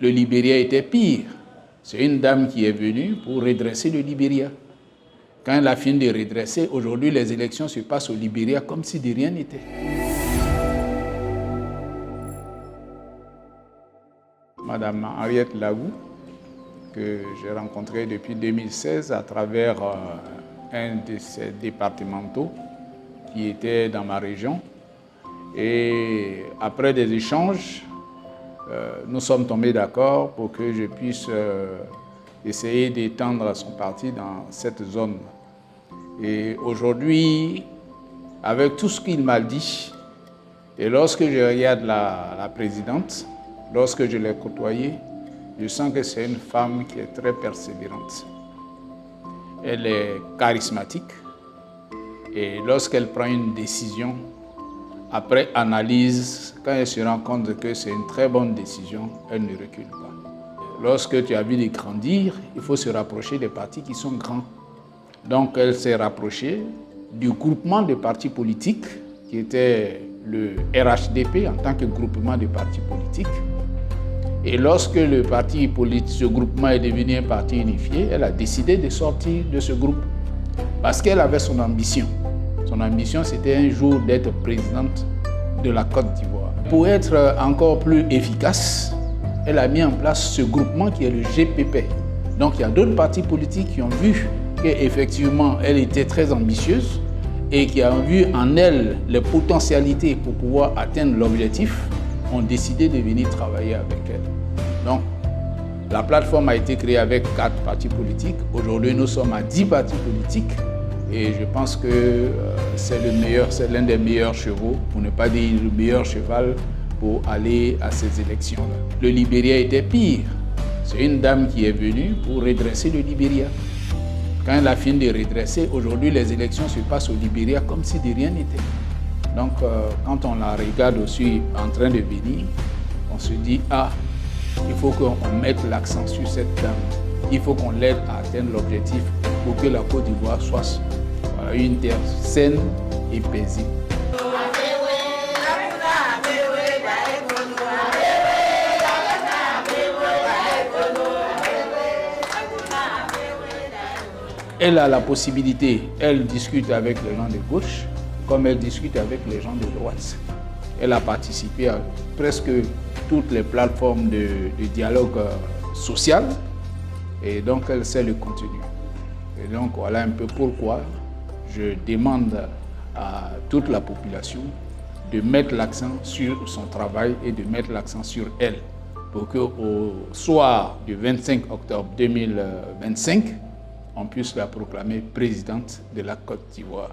Le Libéria était pire. C'est une dame qui est venue pour redresser le Libéria. Quand elle a fini de redresser, aujourd'hui, les élections se passent au Libéria comme si de rien n'était. Madame Henriette Lagou, que j'ai rencontrée depuis 2016 à travers un de ses départementaux qui était dans ma région. Et après des échanges, nous sommes tombés d'accord pour que je puisse essayer d'étendre son parti dans cette zone. Et aujourd'hui, avec tout ce qu'il m'a dit, et lorsque je regarde la présidente, lorsque je l'ai côtoyée, je sens que c'est une femme qui est très persévérante. Elle est charismatique et lorsqu'elle prend une décision, après analyse, quand elle se rend compte que c'est une très bonne décision, elle ne recule pas. Lorsque tu as vu les grandir, il faut se rapprocher des partis qui sont grands. Donc elle s'est rapprochée du groupement de partis politiques qui était le RHDP en tant que groupement de partis politiques. Et lorsque le parti politique, ce groupement est devenu un parti unifié, elle a décidé de sortir de ce groupe parce qu'elle avait son ambition. Son ambition, c'était un jour d'être présidente de la Côte d'Ivoire. Pour être encore plus efficace, elle a mis en place ce groupement qui est le GPP. Donc il y a d'autres partis politiques qui ont vu qu'effectivement elle était très ambitieuse et qui ont vu en elle les potentialités pour pouvoir atteindre l'objectif, ont décidé de venir travailler avec elle. Donc, la plateforme a été créée avec 4 partis politiques. Aujourd'hui, nous sommes à 10 partis politiques et je pense que c'est l'un des meilleurs chevaux, pour ne pas dire le meilleur cheval, pour aller à ces élections-là. Le Libéria était pire. C'est une dame qui est venue pour redresser le Libéria. Quand elle a fini de redresser, aujourd'hui, les élections se passent au Libéria comme si de rien n'était. Donc, quand on la regarde aussi en train de venir, on se dit, ah, il faut qu'on mette l'accent sur cette dame. Il faut qu'on l'aide à atteindre l'objectif pour que la Côte d'Ivoire soit une terre saine et paisible. Elle a la possibilité, elle discute avec les gens de gauche, comme elle discute avec les gens de droite. Elle a participé à presque toutes les plateformes de dialogue social et donc elle sait le contenu. Et donc voilà un peu pourquoi je demande à toute la population de mettre l'accent sur son travail et de mettre l'accent sur elle pour qu'au soir du 25 octobre 2025, on puisse la proclamer présidente de la Côte d'Ivoire.